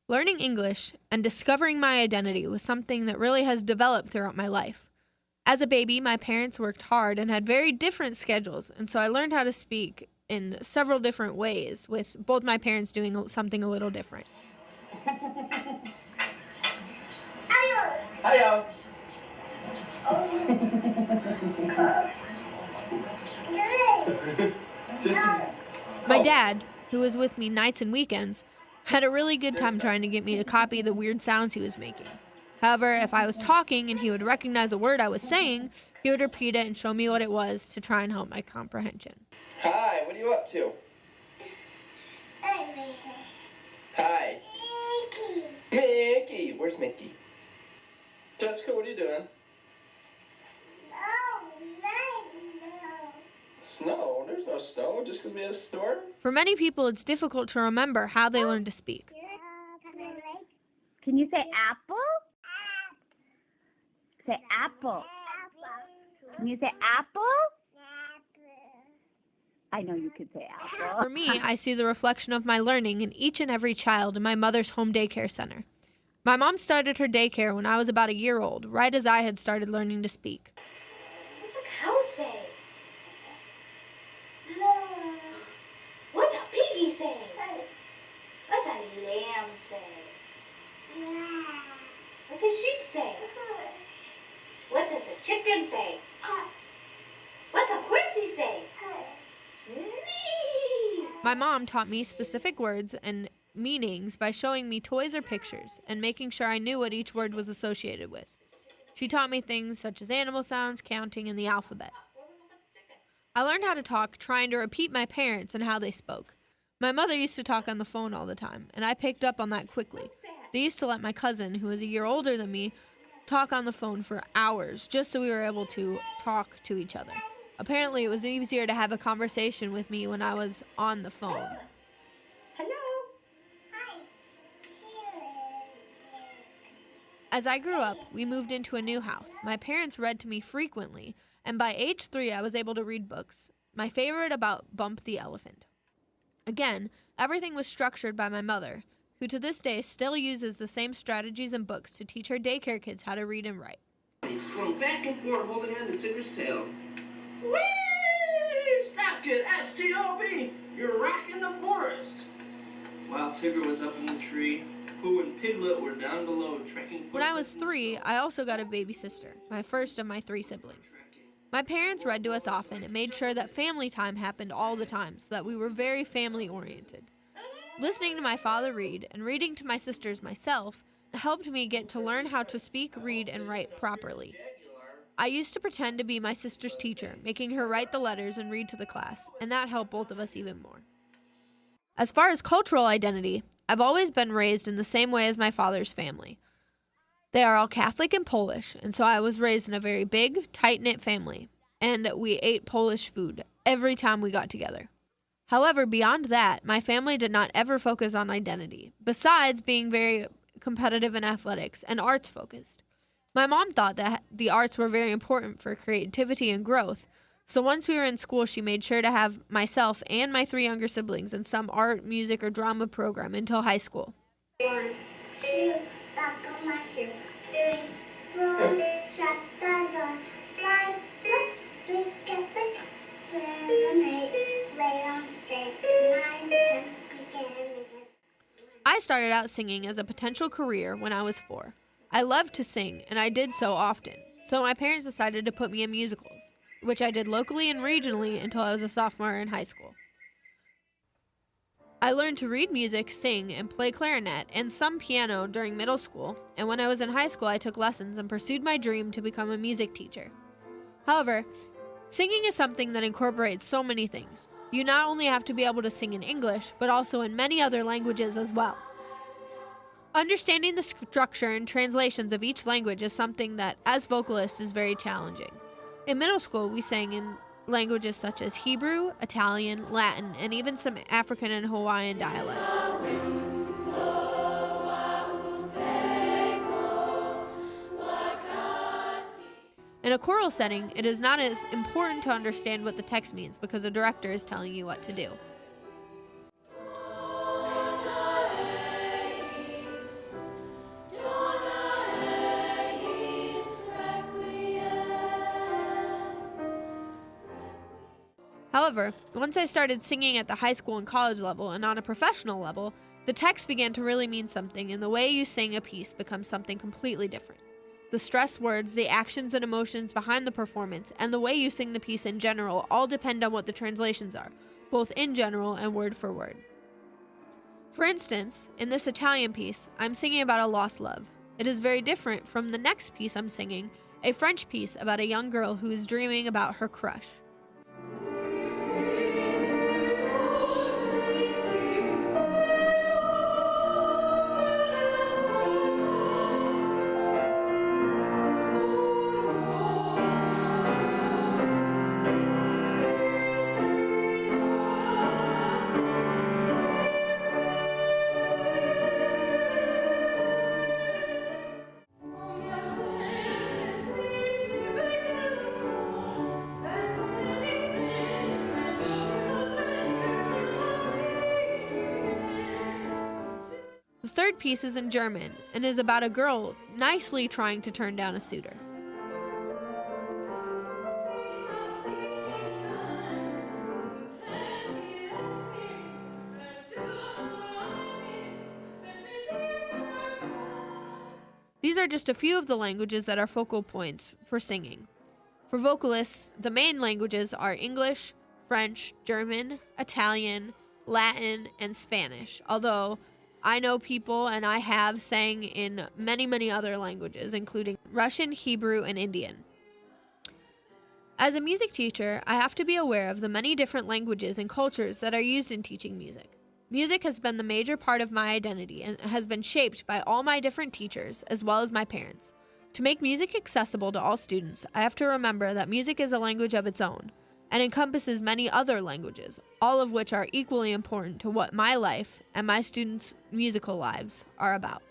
Learning English and discovering my identity was something that really has developed throughout my life. As a baby, my parents worked hard and had very different schedules, and so I learned how to speak in several different ways, with both my parents doing something a little different. Hiyo. My dad, who was with me nights and weekends, had a really good time trying to get me to copy the weird sounds he was making. However, if I was talking and he would recognize a word I was saying, he would repeat it and show me what it was to try and help my comprehension. Hi, what are you up to? Hi. Mickey. Where's Mickey? Jessica, what are you doing? Snow? There's no snow just because we have a storm. For many people, it's difficult to remember how they learned to speak. Can you say apple? Say apple. Can you say apple? I know you could say apple. For me, I see the reflection of my learning in each and every child in my mother's home daycare center. My mom started her daycare when I was about a year old, right as I had started learning to speak. What's a cow say? What's a piggy say? What's a lamb say? What does sheep say? What does a chicken say? What's a horsey say? Me. My mom taught me specific words and meanings by showing me toys or pictures and making sure I knew what each word was associated with. She taught me things such as animal sounds, counting, and the alphabet. I learned how to talk trying to repeat my parents and how they spoke. My mother used to talk on the phone all the time, and I picked up on that quickly. They used to let my cousin, who was a year older than me, talk on the phone for hours just so we were able to talk to each other. Apparently, it was easier to have a conversation with me when I was on the phone. As I grew up, we moved into a new house. My parents read to me frequently, and by age 3, I was able to read books. My favorite about Bump the Elephant. Again, everything was structured by my mother, who to this day still uses the same strategies and books to teach her daycare kids how to read and write. He swung back and forth, holding on to Tigger's tail. Whee! Stop, kid! S-T-O-B! You're rocking the forest! While Tigger was up in the tree, Pooh and Piglet were down below trekking. When I was 3, I also got a baby sister, my first of my 3 siblings. My parents read to us often and made sure that family time happened all the time so that we were very family-oriented. Listening to my father read and reading to my sisters myself helped me get to learn how to speak, read, and write properly. I used to pretend to be my sister's teacher, making her write the letters and read to the class, and that helped both of us even more. As far as cultural identity, I've always been raised in the same way as my father's family. They are all Catholic and Polish, and so I was raised in a very big, tight-knit family, and we ate Polish food every time we got together. However, beyond that, my family did not ever focus on identity, besides being very competitive in athletics and arts-focused. My mom thought that the arts were very important for creativity and growth, so once we were in school, she made sure to have myself and my 3 younger siblings in some art, music, or drama program until high school. 1, 2, buckle my shoe. 3, 4, shut the door. 5, 6, 7, 8, lay on straight. 9, 10, begin again. I started out singing as a potential career when I was 4. I loved to sing, and I did so often, so my parents decided to put me in musicals, which I did locally and regionally until I was a sophomore in high school. I learned to read music, sing, and play clarinet and some piano during middle school, and when I was in high school, I took lessons and pursued my dream to become a music teacher. However, singing is something that incorporates so many things. You not only have to be able to sing in English, but also in many other languages as well. Understanding the structure and translations of each language is something that, as vocalists, is very challenging. In middle school, we sang in languages such as Hebrew, Italian, Latin, and even some African and Hawaiian dialects. In a choral setting, it is not as important to understand what the text means because a director is telling you what to do. However, once I started singing at the high school and college level and on a professional level, the text began to really mean something, and the way you sing a piece becomes something completely different. The stress words, the actions and emotions behind the performance, and the way you sing the piece in general all depend on what the translations are, both in general and word for word. For instance, in this Italian piece, I'm singing about a lost love. It is very different from the next piece I'm singing, a French piece about a young girl who is dreaming about her crush. The third piece is in German and is about a girl nicely trying to turn down a suitor. These are just a few of the languages that are focal points for singing. For vocalists, the main languages are English, French, German, Italian, Latin, and Spanish, although I know people and I have sang in many other languages, including Russian, Hebrew, and Indian. As a music teacher, I have to be aware of the many different languages and cultures that are used in teaching music. Music has been the major part of my identity and has been shaped by all my different teachers as well as my parents. To make music accessible to all students, I have to remember that music is a language of its own and encompasses many other languages, all of which are equally important to what my life and my students' musical lives are about.